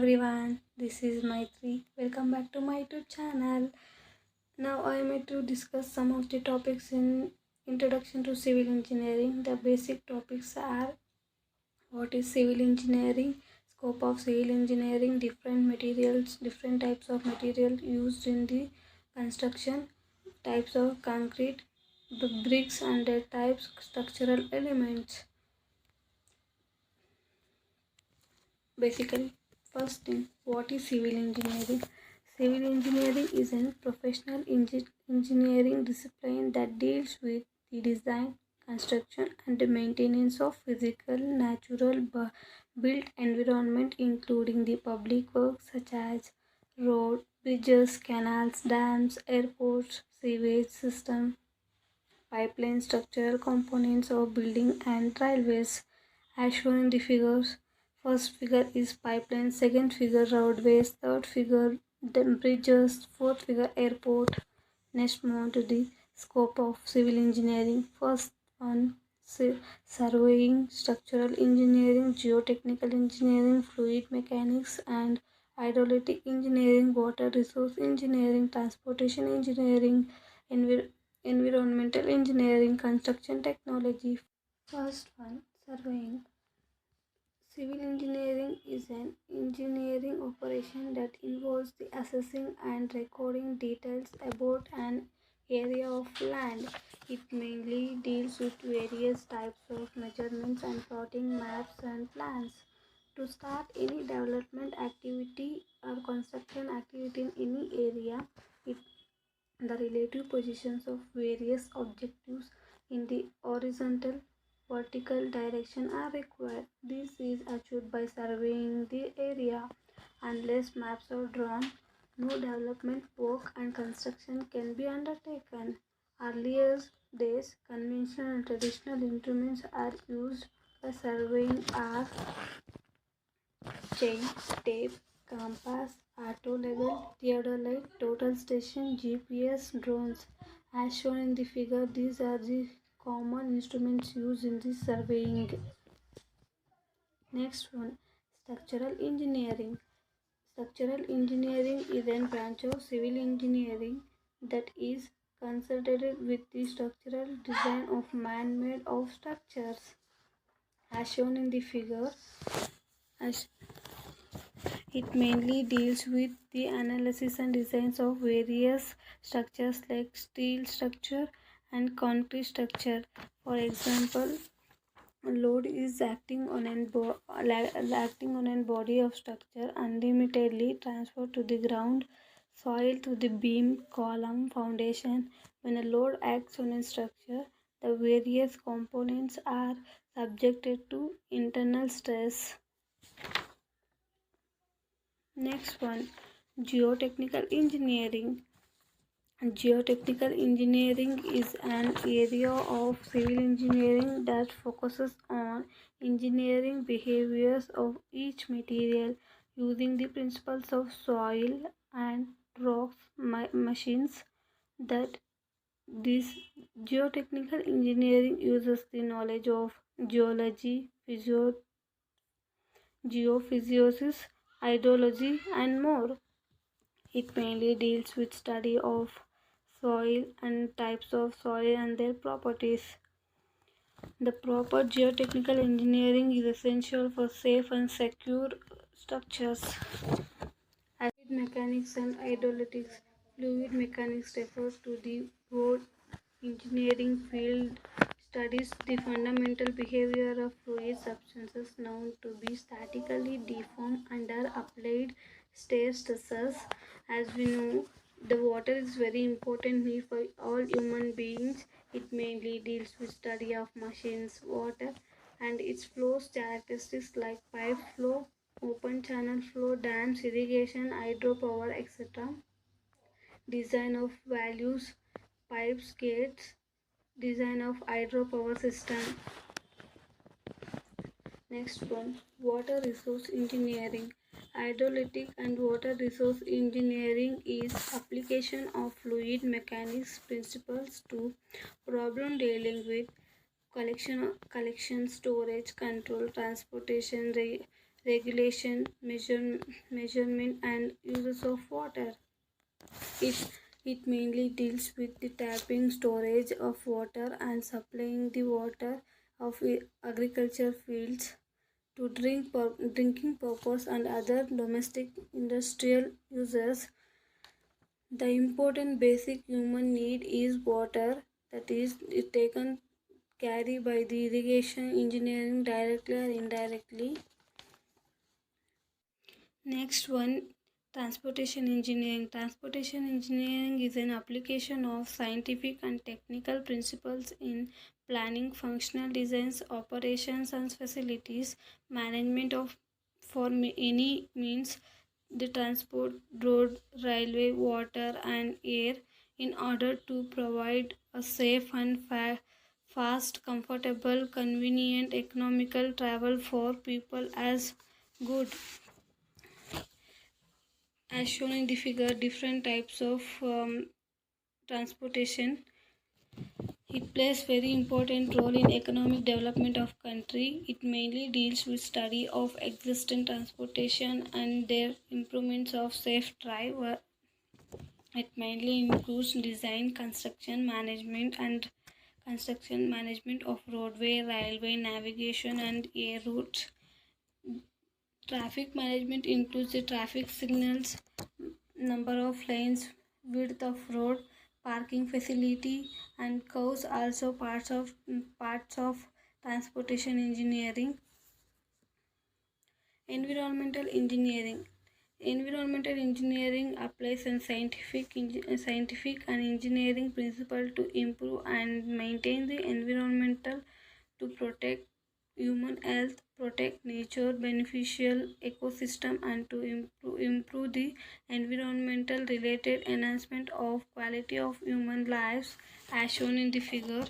everyone, this is Maitri. Welcome back to my YouTube channel. Now I am here to discuss some of the topics in Introduction to Civil Engineering. The basic topics are: what is civil engineering, scope of civil engineering, different materials, different types of material used in the construction, types of concrete, bricks and their types, structural elements. Basically, first thing, what is civil engineering? Civil engineering is a professional engineering discipline that deals with the design, construction, and the maintenance of physical, natural, built environment, including the public works such as road, bridges, canals, dams, airports, sewage system, pipeline, structural components of building and railways, as shown in the figures. First figure is pipeline, second figure roadways, third figure then bridges, fourth figure airport. Next, move on to the scope of civil engineering. First one, surveying, structural engineering, geotechnical engineering, fluid mechanics and hydraulic engineering, water resource engineering, transportation engineering, environmental engineering, construction technology. First one, surveying. Civil engineering is an engineering operation that involves the assessing and recording details about an area of land. It mainly deals with various types of measurements and plotting maps and plans. To start any development activity or construction activity in any area, it the relative positions of various objectives in the horizontal vertical direction are required. This is achieved by surveying the area. Unless maps are drawn, no development work and construction can be undertaken. Earlier days, conventional and traditional instruments are used by surveying are chain, tape, compass, auto level, theodolite, total station, GPS, drones. As shown in the figure, these are the common instruments used in the surveying. Next one, structural engineering. Structural engineering is a branch of civil engineering that is concerned with the structural design of man-made of structures. As shown in the figure, as it mainly deals with the analysis and designs of various structures like steel structure and concrete structure. For example, load is acting on a body of structure unlimitedly transferred to the ground, soil to the beam, column, foundation. When a load acts on a structure, the various components are subjected to internal stress. Next one, geotechnical engineering. Geotechnical engineering is an area of civil engineering that focuses on engineering behaviors of each material using the principles of soil and rocks machines. That this geotechnical engineering uses the knowledge of geology, geophysiosis, hydrology, and more. It mainly deals with study of soil and types of soil and their properties. The proper geotechnical engineering is essential for safe and secure structures. Fluid mechanics and hydraulics. Fluid mechanics refers to the broad engineering field studies the fundamental behavior of fluid substances known to be statically deformed under applied state stresses. As we know, the water is very important need for all human beings. It mainly deals with study of machines, water, and its flow characteristics like pipe flow, open channel flow, dams, irrigation, hydropower, etc. Design of values, pipes, gates, design of hydropower system. Next one, water resource engineering. Hydraulic and water resource engineering is application of fluid mechanics principles to problem dealing with collection, storage, control, transportation, regulation, measurement, and uses of water. It, it mainly deals with the tapping, storage of water, and supplying the water of agriculture fields to drinking purpose and other domestic industrial uses. The important basic human need is water, that is taken carry by the irrigation engineering directly or indirectly. Next one, transportation engineering. Transportation engineering is an application of scientific and technical principles in planning, functional designs, operations, and facilities management of for any means the transport, road, railway, water, and air in order to provide a safe and fast, comfortable, convenient, economical travel for people as good. As shown in the figure, different types of transportation. It plays very important role in economic development of country. It mainly deals with study of existing transportation and their improvements of safe drive. It mainly includes design, construction management of roadway, railway, navigation, and air routes. Traffic management includes the traffic signals, number of lanes, width of road, parking facility, and curves. Also parts of transportation engineering. Environmental engineering. Environmental engineering applies a scientific and engineering principle to improve and maintain the environmental to protect human health, protect nature, beneficial ecosystem, and to improve the environmental related enhancement of quality of human lives as shown in the figure.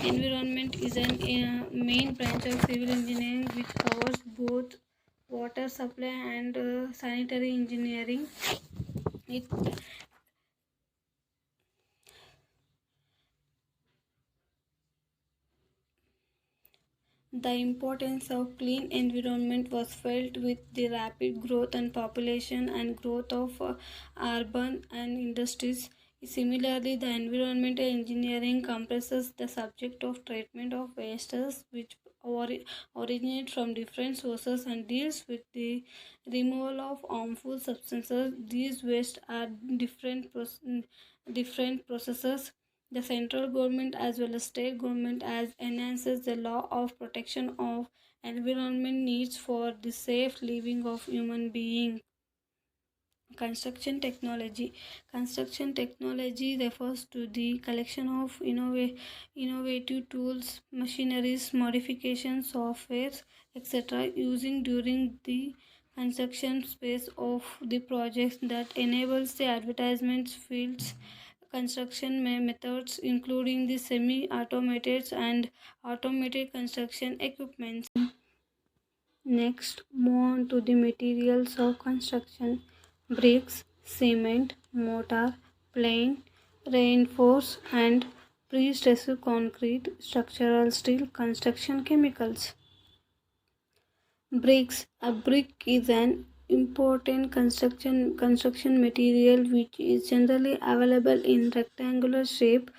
Environment is an main branch of civil engineering which covers both water supply and sanitary engineering. It The importance of clean environment was felt with the rapid growth and population and growth of urban and industries. Similarly, the environmental engineering comprises the subject of treatment of wastes which originate from different sources and deals with the removal of harmful substances. These wastes are different processes. The central government as well as state government as enhances the law of protection of environment needs for the safe living of human being. Construction technology. Construction technology refers to the collection of innovative tools, machineries, modifications, softwares, etc. using during the construction phase of the projects that enables the advertisements fields construction methods including the semi-automated and automated construction equipment. Next, move on to the materials of construction. Bricks, cement, mortar, plain, reinforced and pre-stressed concrete, structural steel, construction chemicals. Bricks. A brick is an important construction material which is generally available in rectangular shape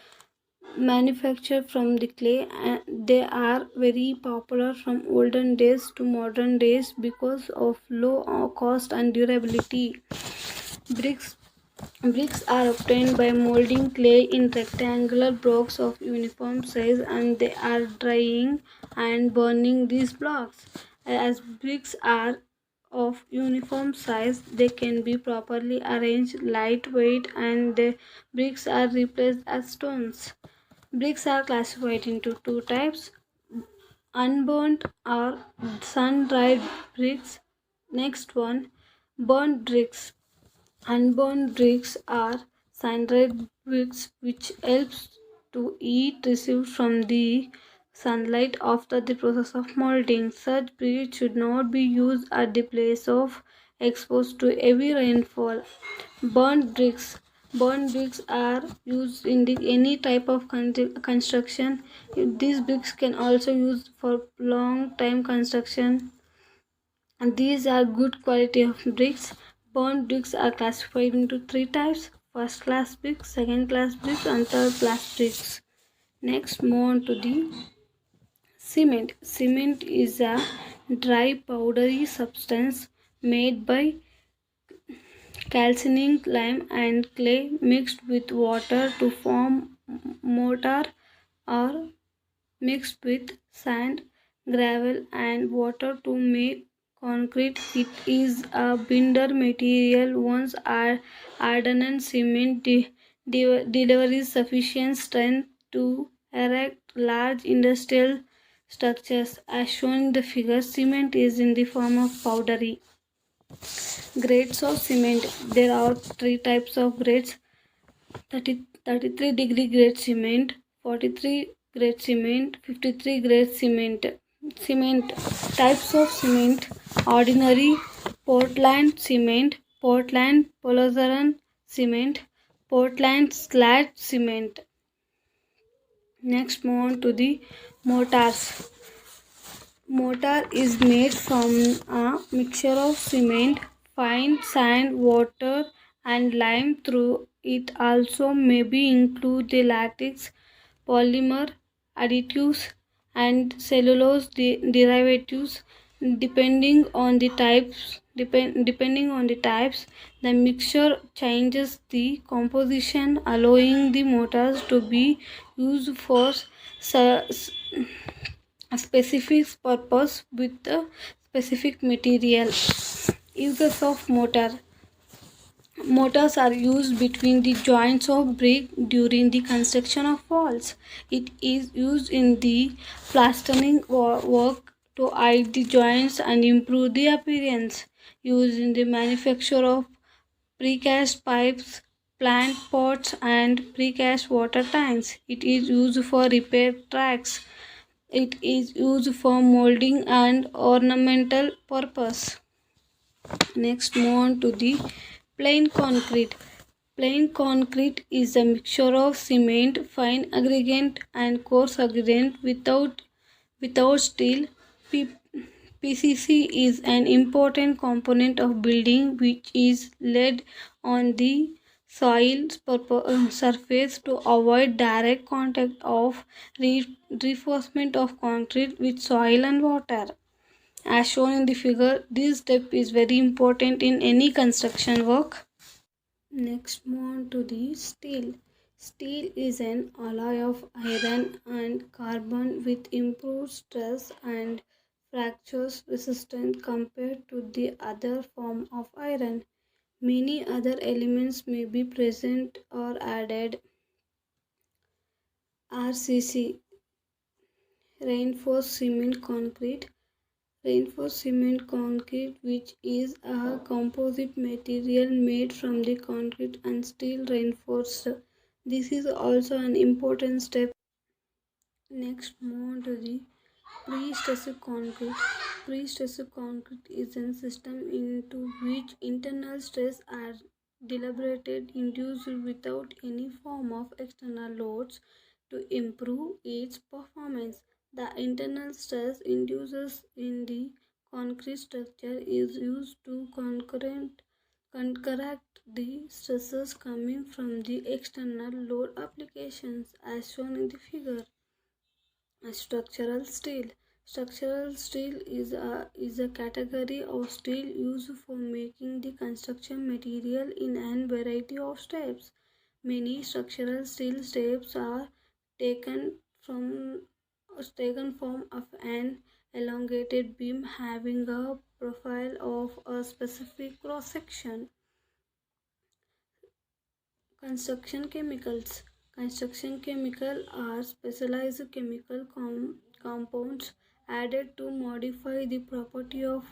manufactured from the clay, and they are very popular from olden days to modern days because of low cost and durability. Bricks Bricks are obtained by molding clay in rectangular blocks of uniform size and they are drying and burning these blocks. As bricks are of uniform size, they can be properly arranged, lightweight, and the bricks are replaced as stones. Bricks are classified into two types: unburnt or sun dried bricks. Next one, burnt bricks. Unburned bricks are sun-dried bricks which helps to heat received from the sunlight after the process of molding. Such bricks should not be used at the place of exposed to heavy rainfall. Burnt bricks. Burnt bricks are used in any type of construction. These bricks can also used for long time construction. And these are good quality of bricks. Burnt bricks are classified into three types: first class bricks, second class bricks, and third class bricks. Next, move on to the cement. Cement is a dry powdery substance made by calcining lime and clay mixed with water to form mortar, or mixed with sand, gravel, and water to make concrete. It is a binder material. Once hardened, cement delivers sufficient strength to erect large industrial structures. As shown in the figure, cement is in the form of powdery. Grades of cement. There are three types of grades: 33-degree grade cement, 43 grade cement, 53 grade cement. Cement types of cement: ordinary Portland cement, Portland Polozzaran cement, Portland slag cement. Next, move on to the mortars. Mortar is made from a mixture of cement, fine sand, water, and lime. Through it also maybe include the latex, polymer additives, and cellulose derivatives. Depending on the types, the mixture changes the composition, allowing the mortars to be used for a specific purpose with a specific material. Uses of mortar. Mortars are used between the joints of brick during the construction of walls. It is used in the plastering work to hide the joints and improve the appearance. Used in the manufacture of precast pipes, plant pots, and precast water tanks. It is used for repair tracks. It is used for molding and ornamental purpose. Next, move on to the plain concrete. Plain concrete is a mixture of cement, fine aggregate, and coarse aggregate without steel. P- PCC is an important component of building, which is laid on the soil surface to avoid direct contact of reinforcement of concrete with soil and water. As shown in the figure, this step is very important in any construction work. Next, move on to the steel. Steel is an alloy of iron and carbon with improved stress and fractures resistance compared to the other form of iron. Many other elements may be present or added. RCC, reinforced cement concrete. Reinforced cement concrete, which is a composite material made from the concrete and steel reinforced. This is also an important step. Next, move on to the pre-stressed concrete. Pre-stressed concrete is a system into which internal stress are deliberated induced without any form of external loads to improve its performance. The internal stress induces in the concrete structure is used to counteract the stresses coming from the external load applications as shown in the figure. Structural steel. Structural steel is a category of steel used for making the construction material in a variety of shapes. Many structural steel shapes are taken from taken of an elongated beam having a profile of a specific cross section. Construction chemicals. Construction chemical are specialized chemical compounds added to modify the property of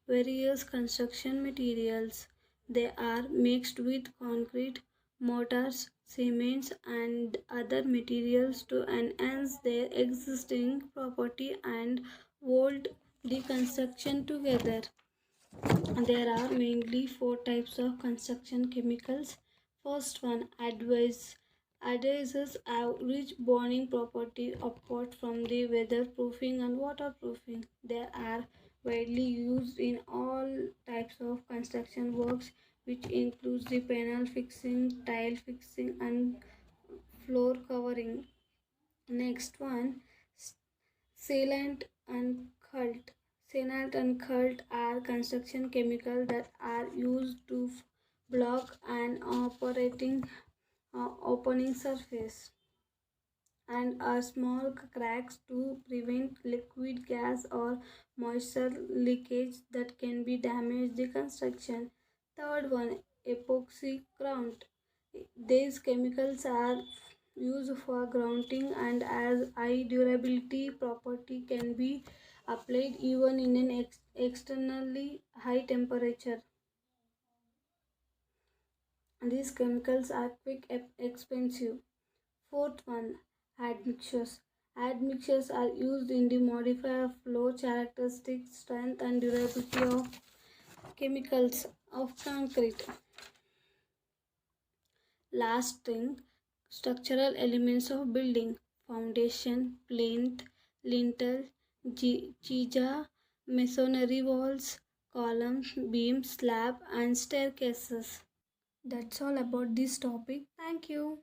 various construction materials. They are mixed with concrete, mortars, cements, and other materials to enhance their existing property and hold the construction together. There are mainly four types of construction chemicals. First one, adhesives have rich bonding property apart from the weatherproofing and waterproofing. There are widely used in all types of construction works, which includes the panel fixing, tile fixing, and floor covering. Next one, sealant and cult. Sealant and cult are construction chemicals that are used to block an opening surface and are small cracks to prevent liquid gas or moisture leakage that can be damage the construction. Third one, epoxy ground. These chemicals are used for grounding and as high durability property can be applied even in an externally high temperature. These chemicals are quick expensive. Fourth one, admixtures. Admixtures are used in the modifier flow characteristics, strength and durability of chemicals of concrete. Last thing, structural elements of building. Foundation, plinth, lintel, chija, masonry walls, columns, beams, slab and staircases. That's all about this topic. Thank you.